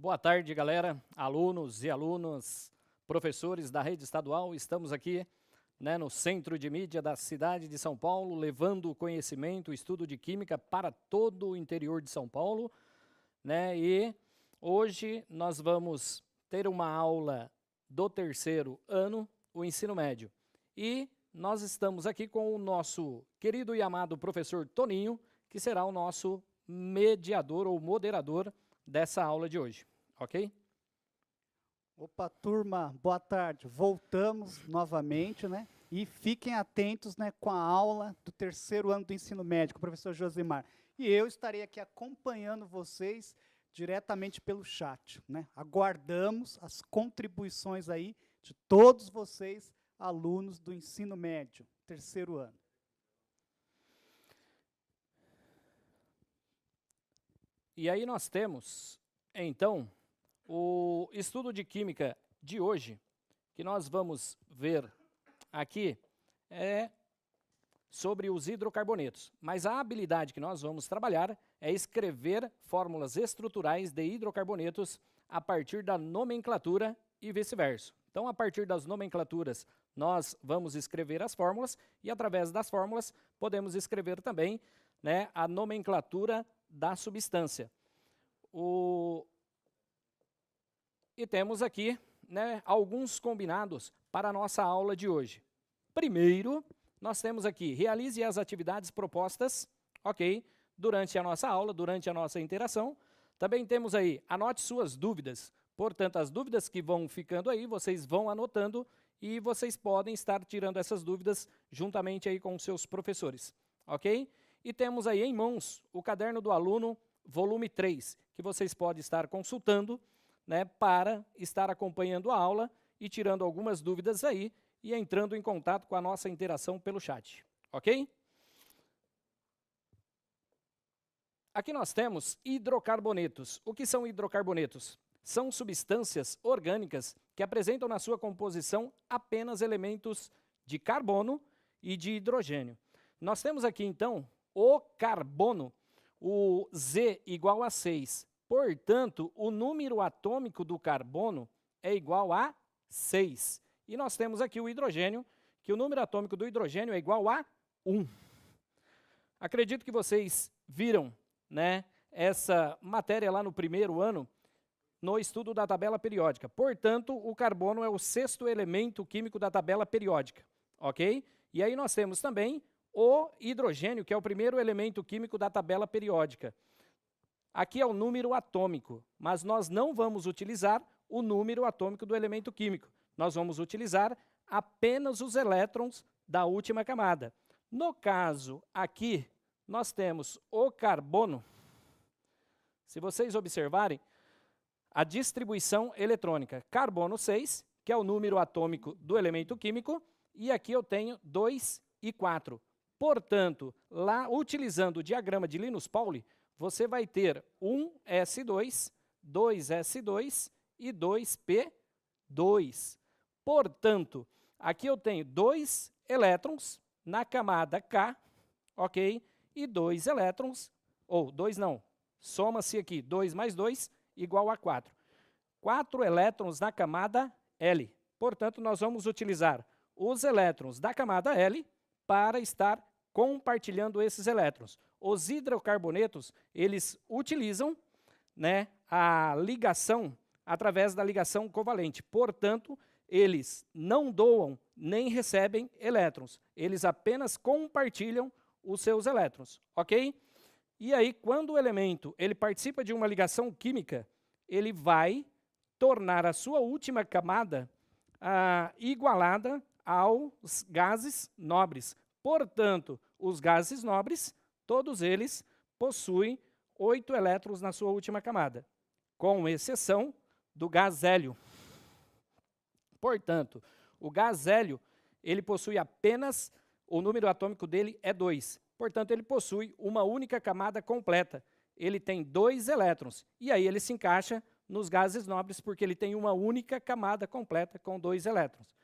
Boa tarde, galera, alunos e alunas, professores da rede estadual. Estamos aqui, no Centro de Mídia da cidade de São Paulo, levando o conhecimento, o estudo de química para todo o interior de São Paulo, E hoje nós vamos ter uma aula do terceiro ano, o ensino médio. E nós estamos aqui com o nosso querido e amado professor Toninho, que será o nosso mediador ou moderador dessa aula de hoje, ok? Opa, turma, boa tarde. Voltamos novamente, E fiquem atentos, com a aula do terceiro ano do ensino médio, com o professor Josimar. E eu estarei aqui acompanhando vocês diretamente pelo chat, Aguardamos as contribuições aí de todos vocês, alunos do ensino médio, terceiro ano. E aí nós temos, então, o estudo de química de hoje, que nós vamos ver aqui, é sobre os hidrocarbonetos. Mas a habilidade que nós vamos trabalhar é escrever fórmulas estruturais de hidrocarbonetos a partir da nomenclatura e vice-versa. Então, a partir das nomenclaturas, nós vamos escrever as fórmulas e, através das fórmulas, podemos escrever também a nomenclatura da substância. E temos aqui alguns combinados para a nossa aula de hoje. Primeiro, nós temos aqui, realize as atividades propostas, ok? Durante a nossa aula, durante a nossa interação. Também temos aí, anote suas dúvidas. Portanto, as dúvidas que vão ficando aí, vocês vão anotando e vocês podem estar tirando essas dúvidas juntamente aí com os seus professores, ok? E temos aí em mãos o caderno do aluno, volume 3, que vocês podem estar consultando, para estar acompanhando a aula e tirando algumas dúvidas aí e entrando em contato com a nossa interação pelo chat, ok? Aqui nós temos hidrocarbonetos. O que são hidrocarbonetos? São substâncias orgânicas que apresentam na sua composição apenas elementos de carbono e de hidrogênio. Nós temos aqui, então, o carbono, o Z igual a 6. Portanto, o número atômico do carbono é igual a 6. E nós temos aqui o hidrogênio, que o número atômico do hidrogênio é igual a 1. Acredito que vocês viram, essa matéria lá no primeiro ano, no estudo da tabela periódica. Portanto, o carbono é o 6º elemento químico da tabela periódica, ok? E aí nós temos também o hidrogênio, que é o primeiro elemento químico da tabela periódica. Aqui é o número atômico, mas nós não vamos utilizar o número atômico do elemento químico. Nós vamos utilizar apenas os elétrons da última camada. No caso aqui, nós temos o carbono. Se vocês observarem, a distribuição eletrônica, carbono 6, que é o número atômico do elemento químico, e aqui eu tenho 2 e 4. Portanto, lá, utilizando o diagrama de Linus-Pauling, você vai ter 1s2, 2s2 e 2p2. Portanto, aqui eu tenho 2 elétrons na camada K, ok? E 2 elétrons, ou 2 não, soma-se aqui 2 mais 2 igual a 4. 4 elétrons na camada L. Portanto, nós vamos utilizar os elétrons da camada L para estar compartilhando esses elétrons. Os hidrocarbonetos, eles utilizam a ligação através da ligação covalente. Portanto, eles não doam nem recebem elétrons. Eles apenas compartilham os seus elétrons, ok? E aí, quando o elemento ele participa de uma ligação química, ele vai tornar a sua última camada igualada aos gases nobres. Portanto, os gases nobres, todos eles possuem 8 elétrons na sua última camada, com exceção do gás hélio. Portanto, o gás hélio, ele possui apenas, o número atômico dele é 2. Portanto, ele possui uma única camada completa. Ele tem 2 elétrons, e aí ele se encaixa nos gases nobres, porque ele tem uma única camada completa com 2 elétrons.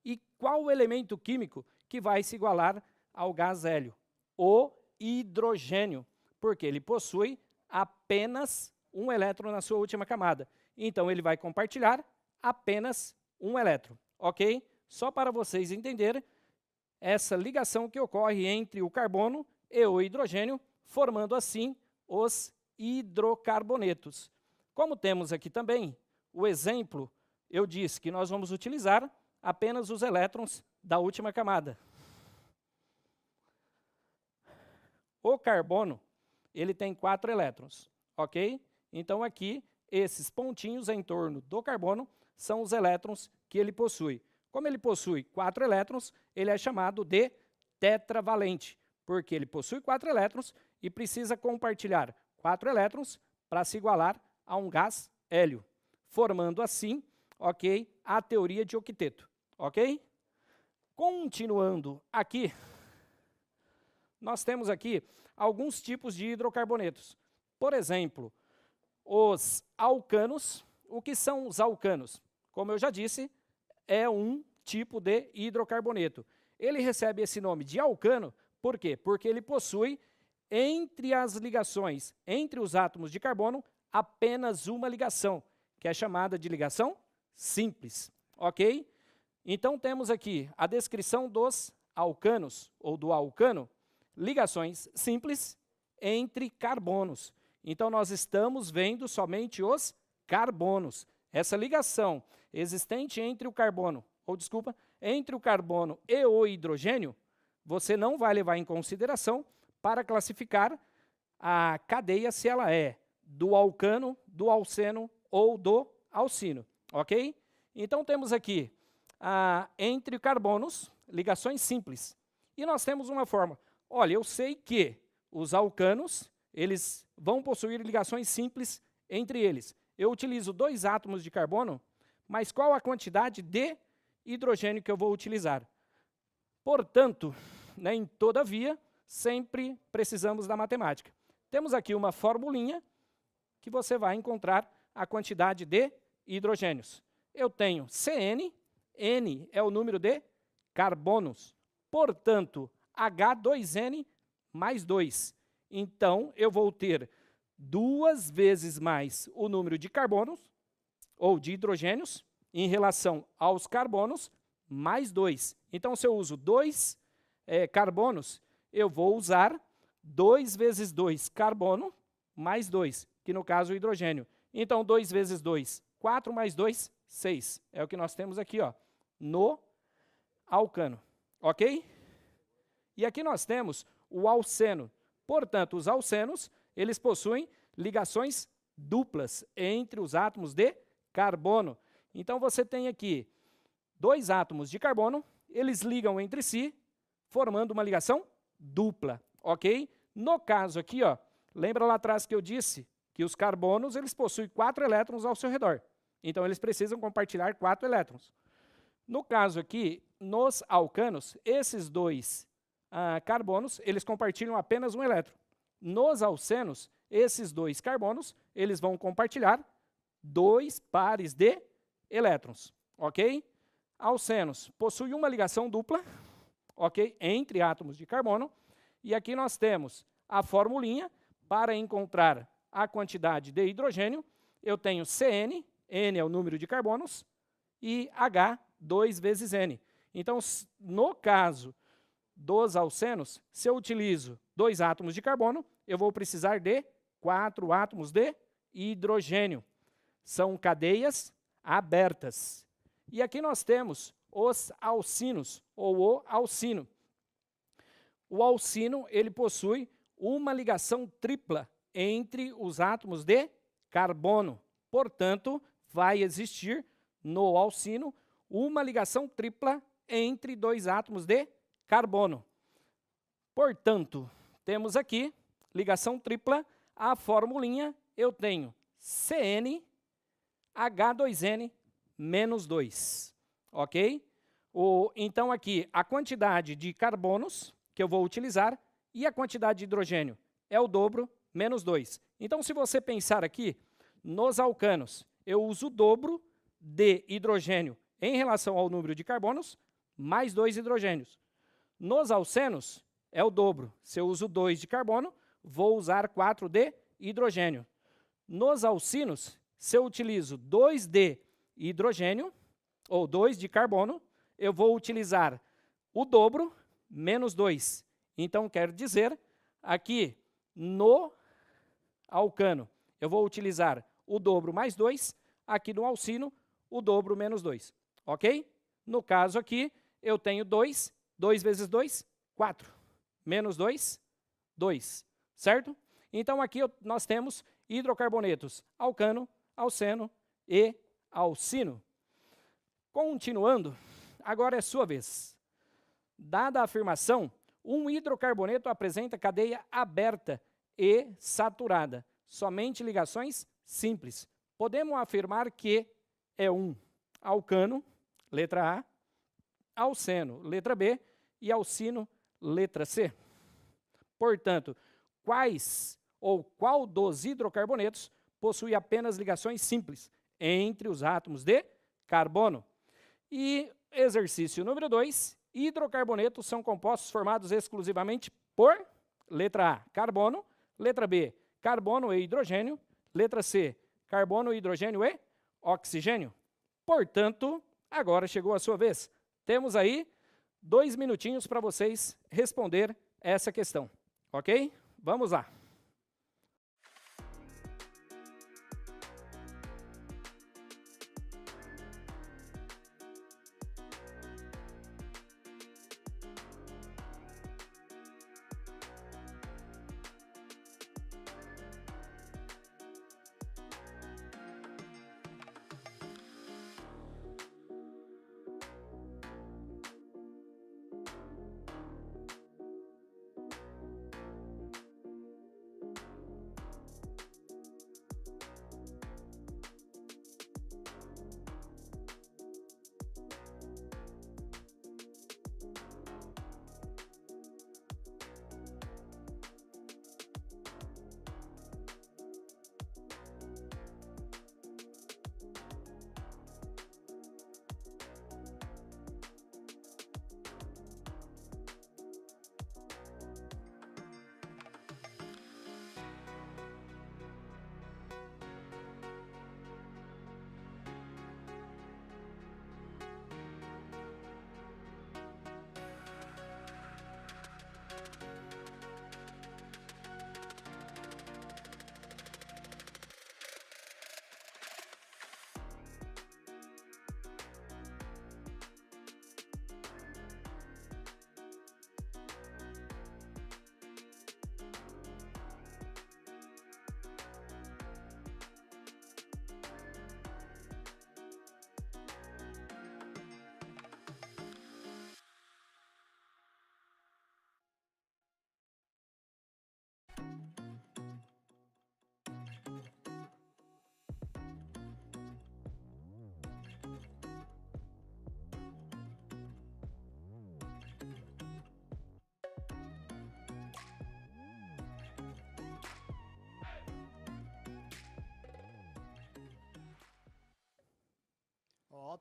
E qual o elemento químico que vai se igualar ao gás hélio? O hidrogênio, porque ele possui apenas um elétron na sua última camada. Então, ele vai compartilhar apenas um elétron, ok? Só para vocês entenderem essa ligação que ocorre entre o carbono e o hidrogênio, formando assim os hidrocarbonetos. Como temos aqui também o exemplo, eu disse que nós vamos utilizar apenas os elétrons da última camada. O carbono, ele tem 4 elétrons, ok? Então aqui, esses pontinhos em torno do carbono são os elétrons que ele possui. Como ele possui 4 elétrons, ele é chamado de tetravalente, porque ele possui 4 elétrons e precisa compartilhar 4 elétrons para se igualar a um gás hélio, formando assim, ok, a teoria de octeto, ok? Continuando aqui, nós temos aqui alguns tipos de hidrocarbonetos. Por exemplo, os alcanos. O que são os alcanos? Como eu já disse, é um tipo de hidrocarboneto. Ele recebe esse nome de alcano, por quê? Porque ele possui, entre as ligações, entre os átomos de carbono, apenas uma ligação, que é chamada de ligação simples, ok? Então, temos aqui a descrição dos alcanos, ou do alcano, ligações simples entre carbonos. Então, nós estamos vendo somente os carbonos. Essa ligação existente entre o carbono, entre o carbono e o hidrogênio, você não vai levar em consideração para classificar a cadeia se ela é do alcano, do alceno ou do alcino, ok? Então, temos aqui entre carbonos, ligações simples. E nós temos uma forma. Olha, eu sei que os alcanos, eles vão possuir ligações simples entre eles. Eu utilizo 2 átomos de carbono, mas qual a quantidade de hidrogênio que eu vou utilizar? Portanto, todavia, sempre precisamos da matemática. Temos aqui uma formulinha que você vai encontrar a quantidade de hidrogênios. Eu tenho CN, N é o número de carbonos, portanto, H2N mais 2. Então, eu vou ter 2 vezes mais o número de carbonos, ou de hidrogênios, em relação aos carbonos, mais 2. Então, se eu uso 2 carbonos, eu vou usar 2 vezes 2 carbono, mais 2, que no caso é o hidrogênio. Então, 2 vezes 2, 4 mais 2, 6. É o que nós temos aqui, ó, no alcano, ok? E aqui nós temos o alceno. Portanto, os alcenos, eles possuem ligações duplas entre os átomos de carbono. Então, você tem aqui 2 átomos de carbono, eles ligam entre si, formando uma ligação dupla, ok? No caso aqui, ó, lembra lá atrás que eu disse que os carbonos, eles possuem 4 elétrons ao seu redor. Então, eles precisam compartilhar 4 elétrons. No caso aqui, nos alcanos, esses 2 carbonos, eles compartilham apenas um elétron. Nos alcenos, esses 2 carbonos, eles vão compartilhar 2 pares de elétrons, ok? Alcenos possuem uma ligação dupla, ok? Entre átomos de carbono. E aqui nós temos a formulinha para encontrar a quantidade de hidrogênio. Eu tenho CN, N é o número de carbonos, e H, 2 vezes N. Então, no caso dos alcenos, se eu utilizo 2 átomos de carbono, eu vou precisar de 4 átomos de hidrogênio. São cadeias abertas. E aqui nós temos os alcinos, ou o alcino. O alcino, ele possui uma ligação tripla entre os átomos de carbono. Portanto, vai existir no alcino uma ligação tripla entre 2 átomos de carbono. Portanto, temos aqui ligação tripla, a formulinha, eu tenho CN, H2N, menos 2, ok? Então, aqui, a quantidade de carbonos que eu vou utilizar e a quantidade de hidrogênio é o dobro, menos 2. Então, se você pensar aqui, nos alcanos, eu uso o dobro de hidrogênio em relação ao número de carbonos, mais 2 hidrogênios. Nos alcenos, é o dobro. Se eu uso 2 de carbono, vou usar 4 de hidrogênio. Nos alcinos, se eu utilizo 2 de hidrogênio, ou 2 de carbono, eu vou utilizar o dobro menos 2. Então, quer dizer, aqui no alcano, eu vou utilizar o dobro mais 2, aqui no alcino, o dobro menos 2, ok? No caso aqui, eu tenho 2, 2 vezes 2, 4, menos 2, 2, certo? Então, aqui nós temos hidrocarbonetos alcano, alceno e alcino. Continuando, agora é sua vez. Dada a afirmação, um hidrocarboneto apresenta cadeia aberta e saturada, somente ligações simples. Podemos afirmar que é um alcano, letra A, alceno, letra B, e alcino, letra C. Portanto, qual dos hidrocarbonetos possui apenas ligações simples entre os átomos de carbono? E exercício número 2, hidrocarbonetos são compostos formados exclusivamente por, letra A, carbono, letra B, carbono e hidrogênio, letra C, carbono, hidrogênio e oxigênio. Portanto, agora chegou a sua vez. Temos aí 2 minutinhos para vocês responder essa questão, ok? Vamos lá.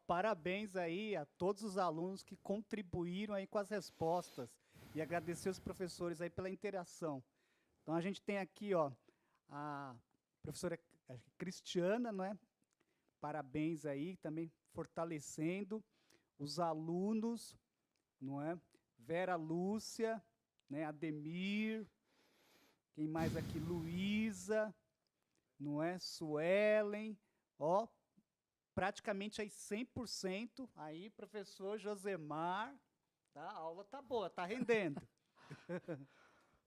Parabéns aí a todos os alunos que contribuíram aí com as respostas e agradecer os professores aí pela interação. Então a gente tem aqui, ó, a professora Cristiana, não é? Parabéns aí, também fortalecendo os alunos, não é? Vera Lúcia, né? Ademir, quem mais aqui? Luísa, não é? Suelen, ó, praticamente aí 100%, aí professor Josemar, tá? A aula tá boa, tá rendendo.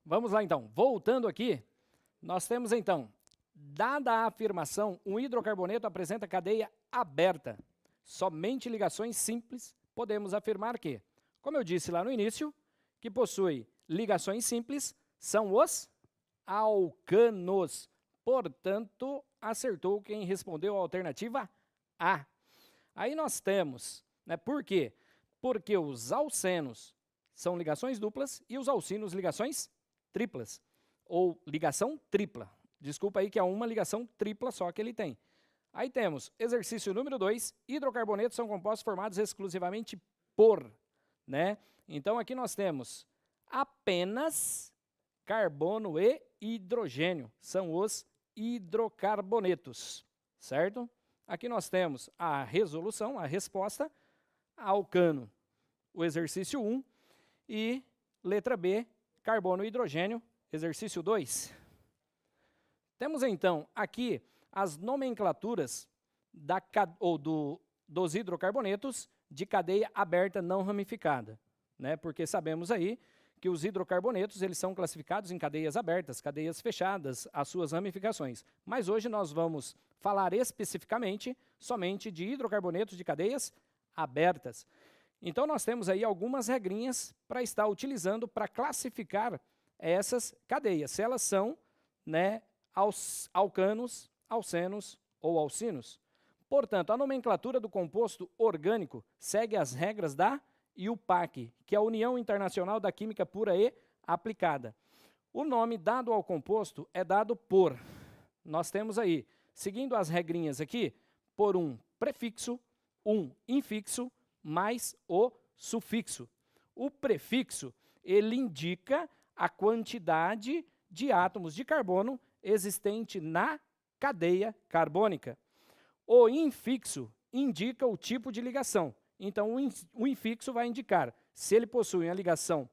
Vamos lá então, voltando aqui, nós temos então, dada a afirmação, um hidrocarboneto apresenta cadeia aberta, somente ligações simples, podemos afirmar que, como eu disse lá no início, que possui ligações simples, são os alcanos. Portanto, acertou quem respondeu a alternativa A. Aí nós temos, né, por quê? Porque os alcenos são ligações duplas e os alcinos ligações triplas, ou ligação tripla. Desculpa aí que é uma ligação tripla só que ele tem. Aí temos exercício número 2, hidrocarbonetos são compostos formados exclusivamente por, né? Então aqui nós temos apenas carbono e hidrogênio, são os hidrocarbonetos, certo? Aqui nós temos a resolução, a resposta, alcano, o exercício 1, e letra B, carbono e hidrogênio, exercício 2. Temos então aqui as nomenclaturas dos hidrocarbonetos de cadeia aberta não ramificada, né? Porque sabemos aí que os hidrocarbonetos eles são classificados em cadeias abertas, cadeias fechadas, as suas ramificações. Mas hoje nós vamos falar especificamente somente de hidrocarbonetos de cadeias abertas. Então nós temos aí algumas regrinhas para estar utilizando para classificar essas cadeias, se elas são, né, alcanos, alcenos ou alcinos. Portanto, a nomenclatura do composto orgânico segue as regras da IUPAC, que é a União Internacional da Química Pura e Aplicada. O nome dado ao composto é dado por, nós temos aí, seguindo as regrinhas aqui, por um prefixo, um infixo, mais o sufixo. O prefixo, ele indica a quantidade de átomos de carbono existente na cadeia carbônica. O infixo indica o tipo de ligação. Então, o infixo vai indicar se ele possui uma ligação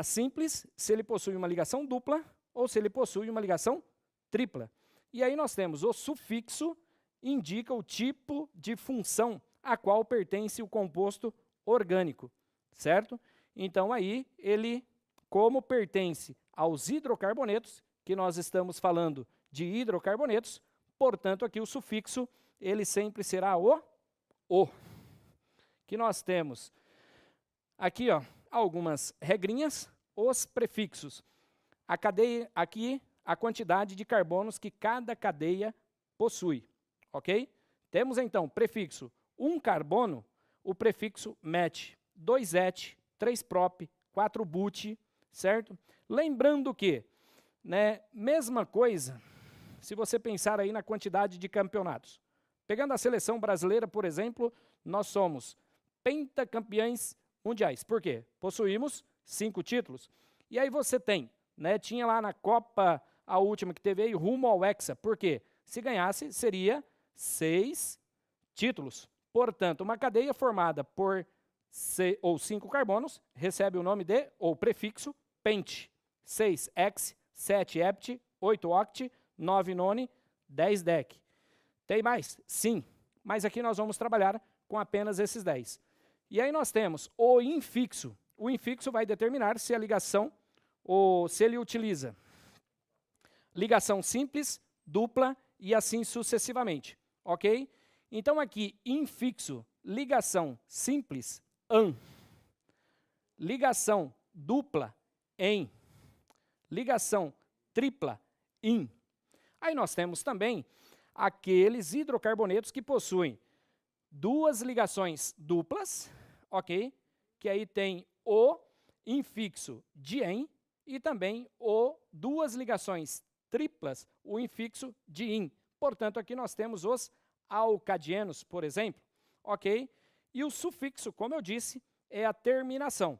simples, se ele possui uma ligação dupla ou se ele possui uma ligação tripla. E aí nós temos o sufixo, indica o tipo de função a qual pertence o composto orgânico, certo? Então, aí, ele, como pertence aos hidrocarbonetos, que nós estamos falando de hidrocarbonetos, portanto, aqui o sufixo, ele sempre será o. Que nós temos aqui, ó, algumas regrinhas, os prefixos. A cadeia, aqui, a quantidade de carbonos que cada cadeia possui, ok? Temos, então, prefixo 1 carbono, o prefixo met, 2 et, 3 prop, 4 but, certo? Lembrando que, né, mesma coisa, se você pensar aí na quantidade de campeonatos. Pegando a seleção brasileira, por exemplo, nós somos pentacampeões mundiais. Por quê? Possuímos 5 títulos. E aí você tem, né, tinha lá na Copa, a última que teve aí, rumo ao Hexa. Por quê? Se ganhasse, seria 6 títulos. Portanto, uma cadeia formada por 5 carbonos recebe o nome de, ou prefixo, pent. 6 hex, 7 hept, 8 oct, 9 none, 10 dec. Tem mais? Sim. Mas aqui nós vamos trabalhar com apenas esses 10. E aí nós temos o infixo. O infixo vai determinar se a ligação, ou se ele utiliza ligação simples, dupla e assim sucessivamente, ok? Então aqui, infixo, ligação simples, an. Ligação dupla, em. Ligação tripla, in. Aí nós temos também aqueles hidrocarbonetos que possuem 2 ligações duplas, ok? Que aí tem o infixo de en e também 2 ligações triplas, o infixo de in. Portanto, aqui nós temos os alcadienos, por exemplo, ok? E o sufixo, como eu disse, é a terminação.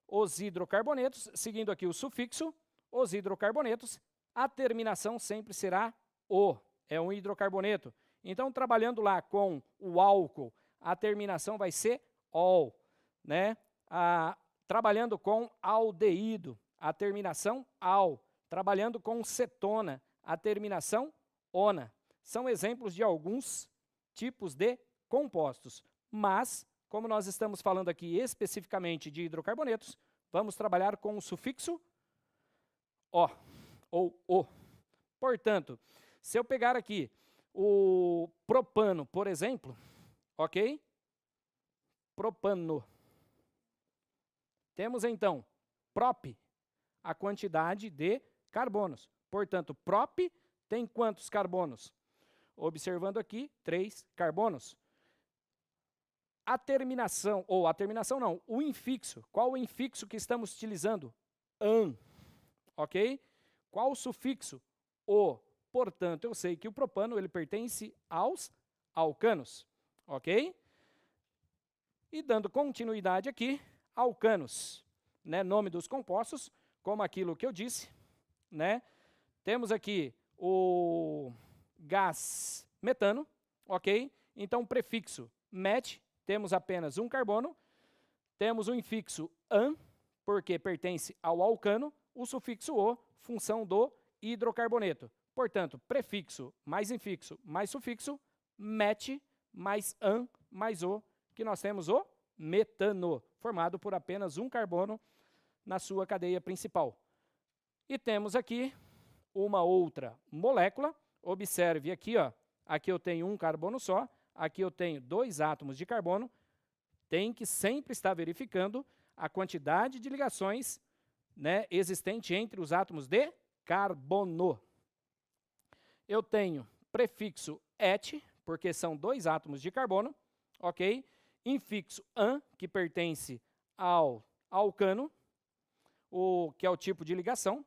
Os hidrocarbonetos, seguindo aqui o sufixo, os hidrocarbonetos, a terminação sempre será o, é um hidrocarboneto. Então, trabalhando lá com o álcool, a terminação vai ser ol, né? Trabalhando com aldeído, a terminação al. Trabalhando com cetona, a terminação ona. São exemplos de alguns tipos de compostos. Mas, como nós estamos falando aqui especificamente de hidrocarbonetos, vamos trabalhar com o sufixo o, ou o. Portanto, se eu pegar aqui o propano, por exemplo, ok? Propano. Temos então prop, a quantidade de carbonos. Portanto, prop tem quantos carbonos? Observando aqui, 3 carbonos. A terminação, ou a terminação não, o infixo. Qual o infixo que estamos utilizando? An, ok? Qual o sufixo? O. Portanto, eu sei que o propano ele pertence aos alcanos, ok? E dando continuidade aqui, alcanos, né? Nome dos compostos, como aquilo que eu disse, né? Temos aqui o gás metano, ok? Então, prefixo met, temos apenas um carbono, temos o infixo an, porque pertence ao alcano, o sufixo o, função do hidrocarboneto. Portanto, prefixo mais infixo mais sufixo, met mais an mais o, que nós temos o metano, formado por apenas um carbono na sua cadeia principal. E temos aqui uma outra molécula. Observe aqui, ó, aqui eu tenho um carbono só, aqui eu tenho 2 átomos de carbono. Tem que sempre estar verificando a quantidade de ligações, né, existente entre os átomos de carbono. Eu tenho prefixo et, porque são 2 átomos de carbono, ok? Infixo an, que pertence ao alcano, que é o tipo de ligação,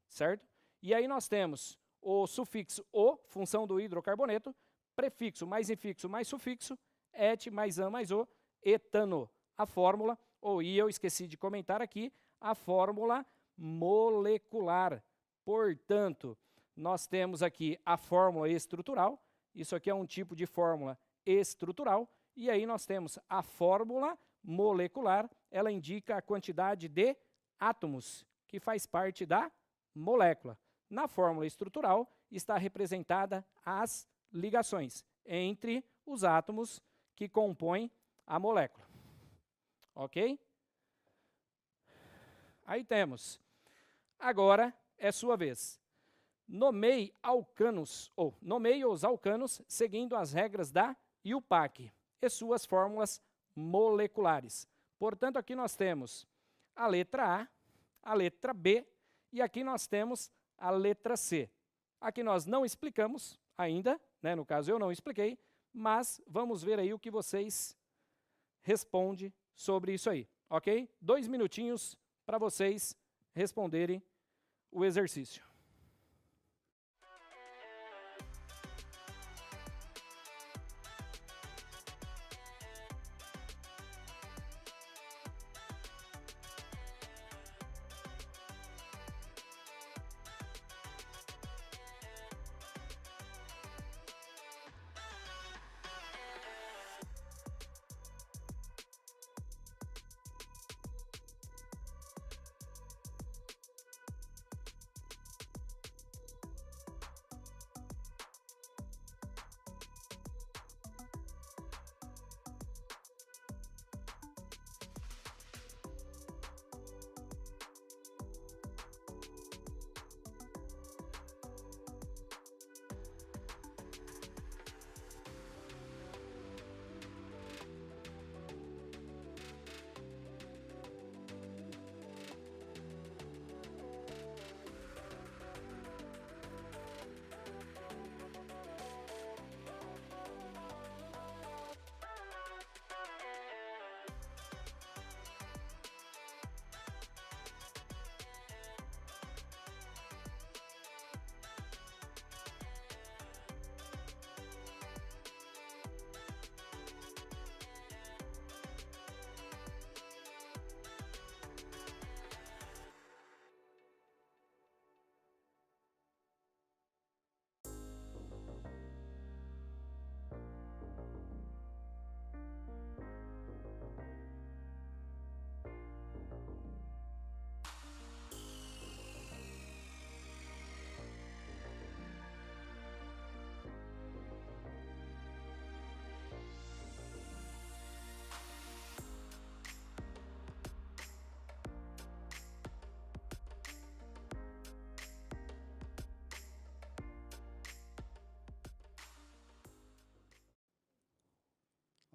certo? E aí nós temos o sufixo o, função do hidrocarboneto, prefixo mais infixo mais sufixo, et mais an mais o, etano. A fórmula, e eu esqueci de comentar aqui, a fórmula molecular. Portanto, nós temos aqui a fórmula estrutural, isso aqui é um tipo de fórmula estrutural, e aí nós temos a fórmula molecular, ela indica a quantidade de átomos que faz parte da molécula. Na fórmula estrutural está representada as ligações entre os átomos que compõem a molécula. Ok? Aí temos. Agora é sua vez. Nomeie alcanos, ou nomeie os alcanos seguindo as regras da IUPAC e suas fórmulas moleculares. Portanto, aqui nós temos a letra A, a letra B e aqui nós temos a letra C. Aqui nós não explicamos ainda, né? No caso eu não expliquei, mas vamos ver aí o que vocês respondem sobre isso aí, ok? 2 minutinhos para vocês responderem o exercício.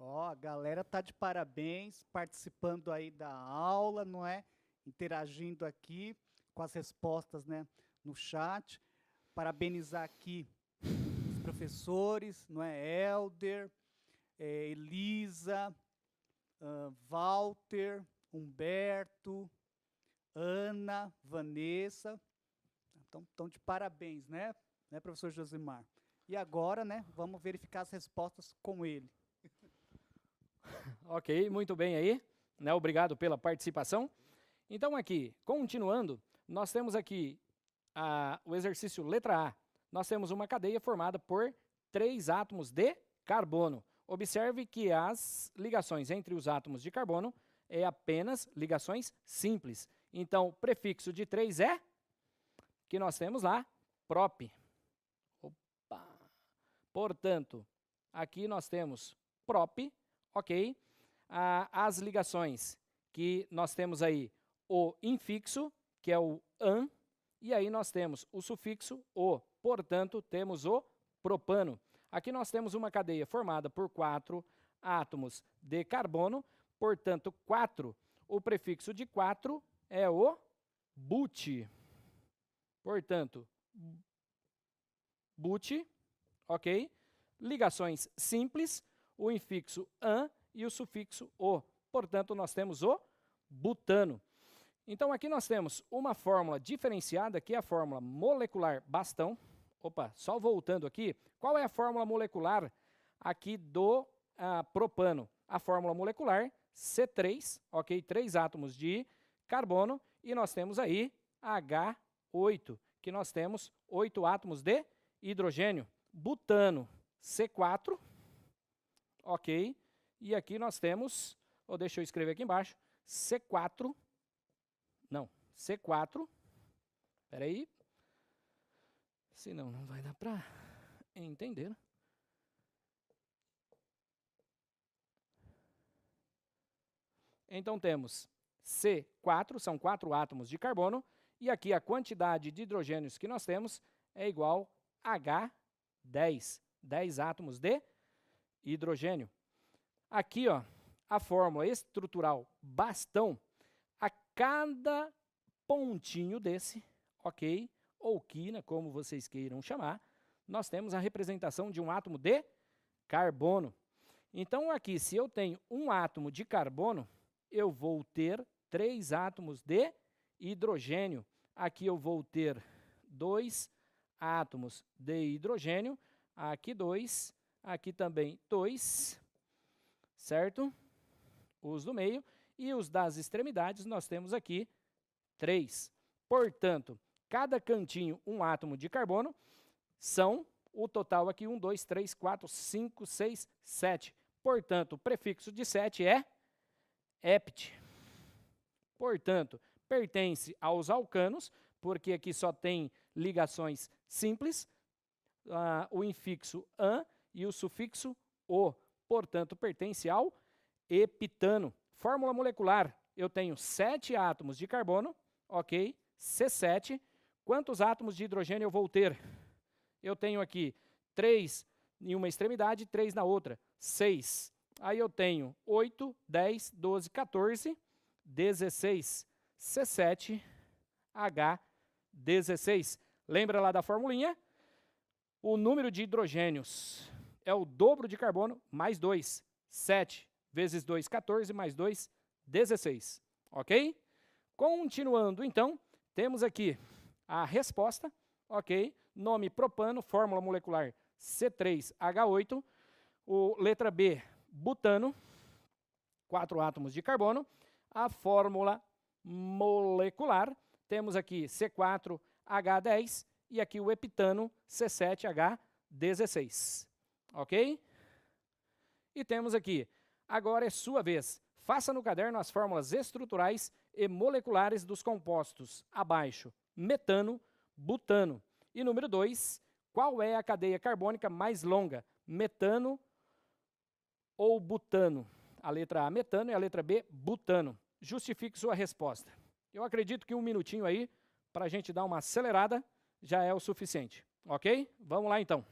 Ó, a galera tá de parabéns, participando aí da aula, não é? Interagindo aqui com as respostas, né, no chat. Parabenizar aqui os professores, não é? Helder, Elisa, Walter, Humberto, Ana, Vanessa. Então, estão de parabéns, né, professor Josimar? E agora, né, vamos verificar as respostas com ele. Ok, muito bem aí, né? Obrigado pela participação. Então aqui, continuando, nós temos aqui o exercício letra A. Nós temos uma cadeia formada por 3 átomos de carbono. Observe que as ligações entre os átomos de carbono é apenas ligações simples. Então, o prefixo de 3 é, que nós temos lá, prop. Opa! Portanto, aqui nós temos prop, ok? As ligações que nós temos aí, o infixo, que é o an, e aí nós temos o sufixo o, portanto, temos o propano. Aqui nós temos uma cadeia formada por 4 átomos de carbono, portanto, 4, o prefixo de 4 é o but. Portanto, but, ok? Ligações simples, o infixo an e o sufixo o. Portanto, nós temos o butano. Então, aqui nós temos uma fórmula diferenciada, que é a fórmula molecular bastão. Opa, só voltando aqui, qual é a fórmula molecular aqui do propano? A fórmula molecular C3, ok? 3 átomos de carbono, e nós temos aí H8, que nós temos 8 átomos de hidrogênio. Butano, C4, ok? E aqui nós temos, deixa eu escrever aqui embaixo, C4, espera aí, senão não vai dar para entender. Então temos C4, são 4 átomos de carbono, e aqui a quantidade de hidrogênios que nós temos é igual a H10, 10 átomos de hidrogênio. Aqui, ó, a fórmula estrutural bastão, a cada pontinho desse, ok? Ou quina, como vocês queiram chamar, nós temos a representação de um átomo de carbono. Então, aqui, se eu tenho um átomo de carbono, eu vou ter 3 átomos de hidrogênio. Aqui eu vou ter 2 átomos de hidrogênio, aqui 2, aqui também 2, certo? Os do meio, e os das extremidades nós temos aqui 3. Portanto, cada cantinho um átomo de carbono, são o total aqui 1, 2, 3, 4, 5, 6, 7. Portanto, o prefixo de 7 é hept. Portanto, pertence aos alcanos, porque aqui só tem ligações simples, o infixo an e o sufixo o. Portanto, pertence ao heptano. Fórmula molecular, eu tenho 7 átomos de carbono, ok? C7. Quantos átomos de hidrogênio eu vou ter? Eu tenho aqui 3 em uma extremidade, 3 na outra, 6. Aí eu tenho 8, 10, 12, 14, 16. C7, H16. Lembra lá da formulinha? O número de hidrogênios é o dobro de carbono mais 2. 7 vezes 2, 14, mais 2, 16. Ok? Continuando, então, temos aqui a resposta, ok? Nome propano, fórmula molecular C3H8. Letra B, butano, 4 átomos de carbono. A fórmula molecular, temos aqui C4H10 e aqui o heptano C7H16. Ok? E temos aqui, agora é sua vez. Faça no caderno as fórmulas estruturais e moleculares dos compostos abaixo. Metano, butano. E número 2, qual é a cadeia carbônica mais longa? Metano ou butano? A letra A, metano, e a letra B, butano. Justifique sua resposta. Eu acredito que 1 minutinho aí, para a gente dar uma acelerada, já é o suficiente. Ok? Vamos lá então.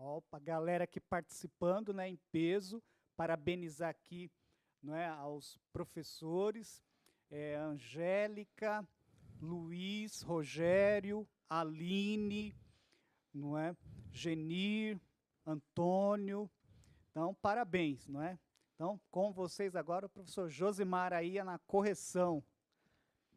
Opa, galera aqui participando, né, em peso. Parabenizar aqui, não é, aos professores, Angélica, Luiz, Rogério, Aline, não é, Genir, Antônio. Então, parabéns, não é? Então, com vocês agora, o professor Josimar aí na correção.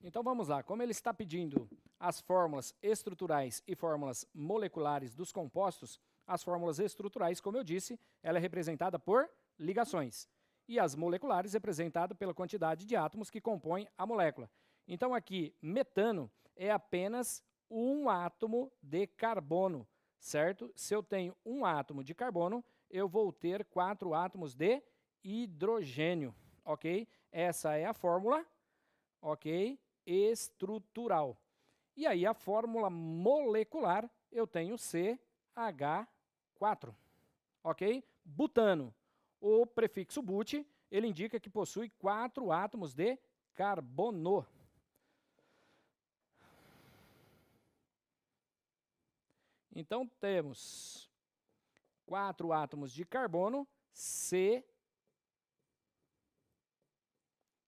Então vamos lá, como ele está pedindo as fórmulas estruturais e fórmulas moleculares dos compostos, as fórmulas estruturais, como eu disse, ela é representada por ligações. E as moleculares representada pela quantidade de átomos que compõem a molécula. Então aqui, metano é apenas um átomo de carbono, certo? Se eu tenho um átomo de carbono, eu vou ter 4 átomos de hidrogênio, ok? Essa é a fórmula, ok? Estrutural. E aí a fórmula molecular, eu tenho CH4, ok? Butano, o prefixo but, ele indica que possui 4 átomos de carbono. Então temos 4 átomos de carbono,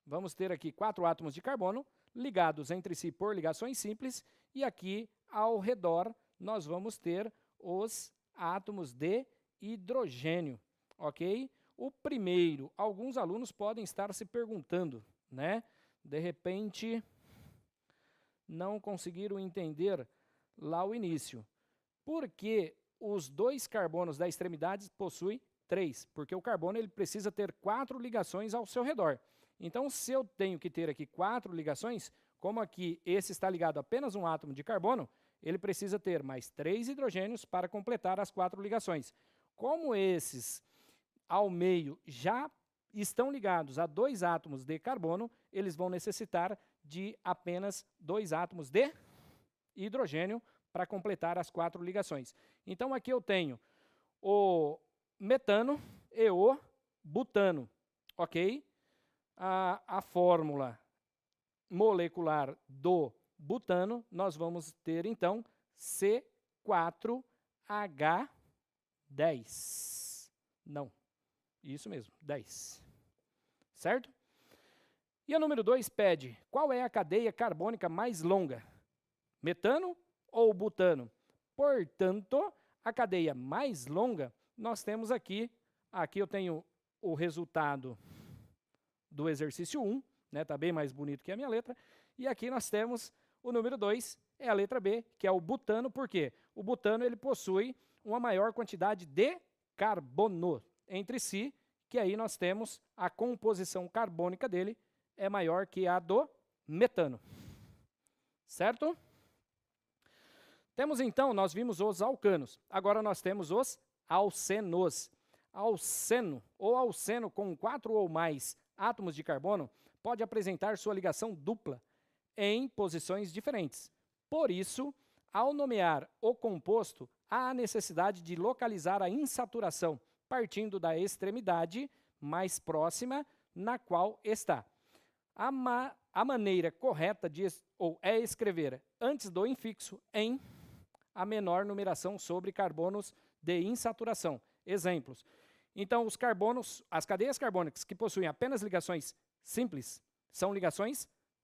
Vamos ter aqui 4 átomos de carbono ligados entre si por ligações simples, e aqui ao redor nós vamos ter os átomos de hidrogênio, ok? O primeiro, alguns alunos podem estar se perguntando, né? De repente, não conseguiram entender lá o início. Por que os 2 carbonos da extremidade possuem 3? Porque o carbono ele precisa ter 4 ligações ao seu redor. Então, se eu tenho que ter aqui 4 ligações, como aqui esse está ligado a apenas um átomo de carbono, ele precisa ter mais 3 hidrogênios para completar as 4 ligações. Como esses ao meio já estão ligados a 2 átomos de carbono, eles vão necessitar de apenas 2 átomos de hidrogênio para completar as 4 ligações. Então, aqui eu tenho o metano e o butano, ok? A fórmula molecular do butano, nós vamos ter, então, C4H10. Não, isso mesmo, 10. Certo? E a número 2 pede, qual é a cadeia carbônica mais longa? Metano ou butano? Portanto, a cadeia mais longa, nós temos aqui eu tenho o resultado do exercício 1, né, tá bem mais bonito que a minha letra, e aqui nós temos o número 2, é a letra B, que é o butano, por quê? O butano ele possui uma maior quantidade de carbono entre si, que aí nós temos a composição carbônica dele é maior que a do metano. Certo? Temos então, nós vimos os alcanos, agora nós temos os alcenos. Alceno ou alceno com 4 ou mais átomos de carbono pode apresentar sua ligação dupla em posições diferentes. Por isso, ao nomear o composto, há a necessidade de localizar a insaturação, partindo da extremidade mais próxima na qual está. A maneira correta é escrever antes do infixo em a menor numeração sobre carbonos de insaturação. Exemplos. Então, os carbonos, as cadeias carbônicas que possuem apenas ligações simples,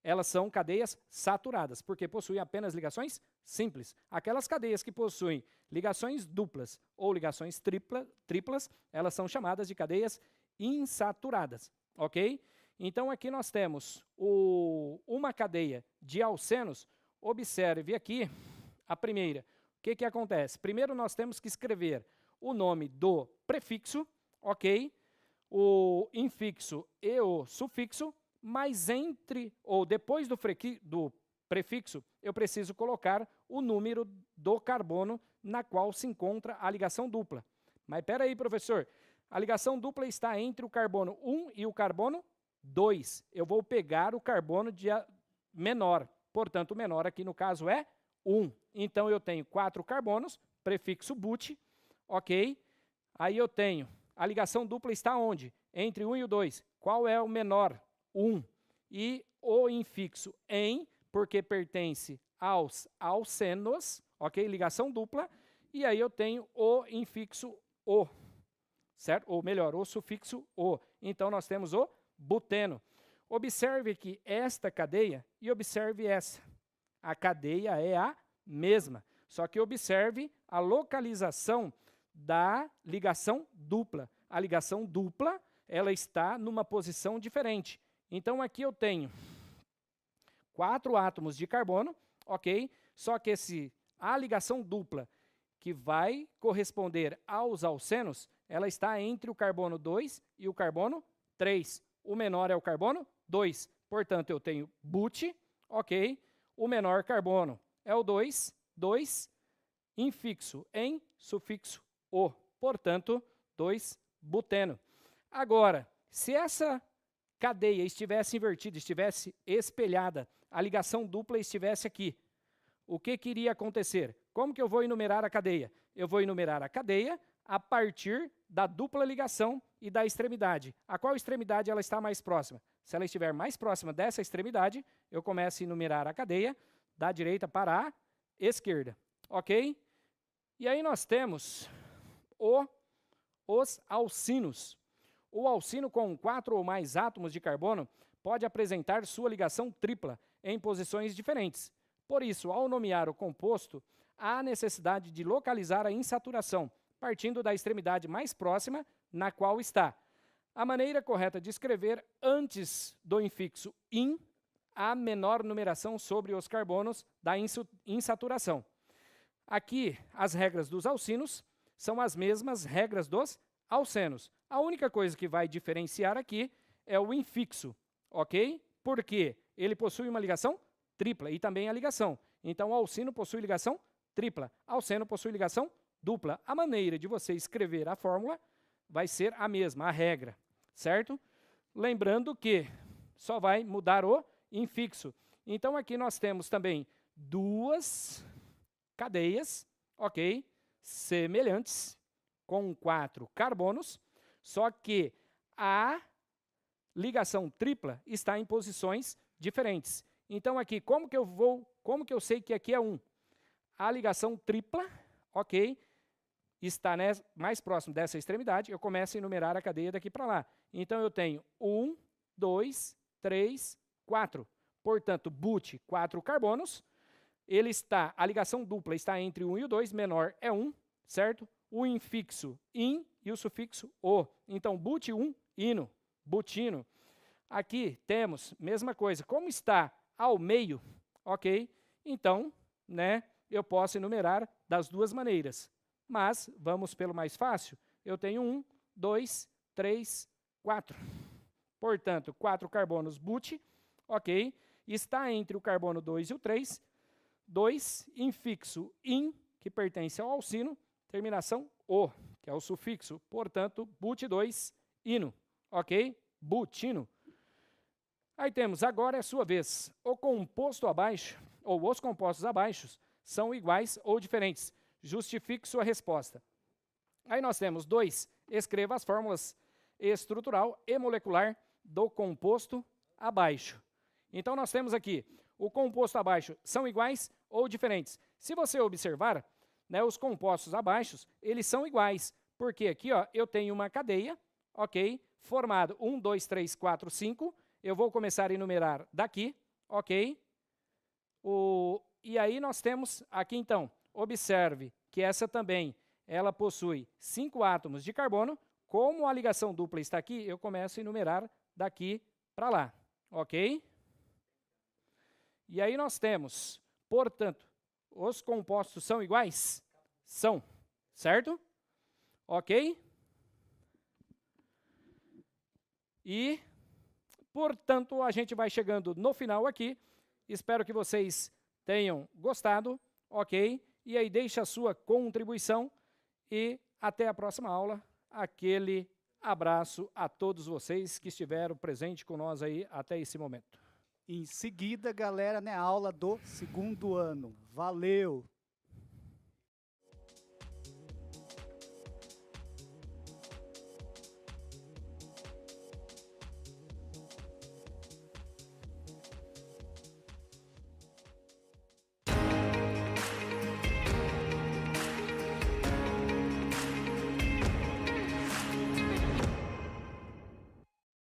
elas são cadeias saturadas, porque possuem apenas ligações simples. Aquelas cadeias que possuem ligações duplas ou ligações triplas, elas são chamadas de cadeias insaturadas, ok? Então, aqui nós temos uma cadeia de alcenos. Observe aqui a primeira. O que acontece? Primeiro, nós temos que escrever o nome do prefixo, ok? O infixo e o sufixo, mas entre ou depois do prefixo, eu preciso colocar o número do carbono na qual se encontra a ligação dupla. Mas espera aí, professor, a ligação dupla está entre o carbono 1 e o carbono 2. Eu vou pegar o carbono menor, portanto, o menor aqui no caso é 1. Então, eu tenho 4 carbonos, prefixo but, ok? Aí eu tenho, a ligação dupla está onde? Entre 1 e o 2. Qual é o menor? 1. E o infixo em, porque pertence aos alcenos, ok? Ligação dupla. e aí eu tenho o infixo O, certo? Ou melhor, o sufixo O. Então, nós temos o buteno. Observe aqui esta cadeia e observe essa. A cadeia é a mesma, só que observe a localização da ligação dupla. A ligação dupla, ela está numa posição diferente. Então, aqui eu tenho 4 átomos de carbono, ok? Só que a ligação dupla que vai corresponder aos alcenos, ela está entre o carbono 2 e o carbono 3. O menor é o carbono 2. Portanto, eu tenho but, ok? O menor carbono é o 2, 2, infixo em sufixo O. Portanto, 2-buteno. Agora, se essa cadeia estivesse invertida, estivesse espelhada, a ligação dupla estivesse aqui, o que iria acontecer? Como que eu vou enumerar a cadeia? Eu vou enumerar a cadeia a partir da dupla ligação e da extremidade. A qual extremidade ela está mais próxima? Se ela estiver mais próxima dessa extremidade, eu começo a enumerar a cadeia da direita para a esquerda. Ok? E aí nós temos os alcinos. O alcino com 4 ou mais átomos de carbono pode apresentar sua ligação tripla em posições diferentes. Por isso, ao nomear o composto, há necessidade de localizar a insaturação, partindo da extremidade mais próxima na qual está. A maneira correta de escrever antes do infixo in, a menor numeração sobre os carbonos da insaturação. Aqui, as regras dos alcinos são as mesmas regras dos alcenos. A única coisa que vai diferenciar aqui é o infixo, ok? Porque ele possui uma ligação tripla e também a ligação. Então, o alcino possui ligação tripla, alceno possui ligação dupla. A maneira de você escrever a fórmula vai ser a mesma, a regra, certo? Lembrando que só vai mudar o infixo. Então, aqui nós temos também 2 cadeias, ok? Semelhantes, com 4 carbonos, só que a ligação tripla está em posições diferentes. Então, aqui, como que eu sei que aqui é 1? A ligação tripla, ok, está mais próximo dessa extremidade, eu começo a enumerar a cadeia daqui para lá. Então, eu tenho 1, 2, 3, 4. Portanto, but, 4 carbonos. A ligação dupla está entre 1 e o 2, menor é 1, certo? O infixo in e o sufixo o. Então, but 1, ino, butino. Aqui temos, mesma coisa, como está ao meio, ok? Então, né, eu posso enumerar das duas maneiras. Mas, vamos pelo mais fácil, eu tenho 1, 2, 3, 4. Portanto, 4 carbonos but, ok? Está entre o carbono 2 e o 3, 2, infixo in, que pertence ao alcino, terminação o, que é o sufixo. Portanto, but2, ino, ok? Butino. Aí temos, agora é a sua vez, o composto abaixo, ou os compostos abaixo, são iguais ou diferentes. Justifique sua resposta. Aí nós temos 2, escreva as fórmulas estrutural e molecular do composto abaixo. Então, nós temos aqui, o composto abaixo são iguais ou diferentes. Se você observar, né, os compostos abaixo, eles são iguais, porque aqui ó, eu tenho uma cadeia, ok, formado 1, 2, 3, 4, 5, eu vou começar a enumerar daqui, ok? E aí nós temos aqui então, observe que essa também, ela possui 5 átomos de carbono, como a ligação dupla está aqui, eu começo a enumerar daqui para lá, ok? E aí nós temos, portanto, os compostos são iguais? São, certo? Ok? E, portanto, a gente vai chegando no final aqui. Espero que vocês tenham gostado, ok? E aí deixe a sua contribuição e até a próxima aula. Aquele abraço a todos vocês que estiveram presentes com nós aí até esse momento. Em seguida, galera, né, aula do 2º ano. Valeu!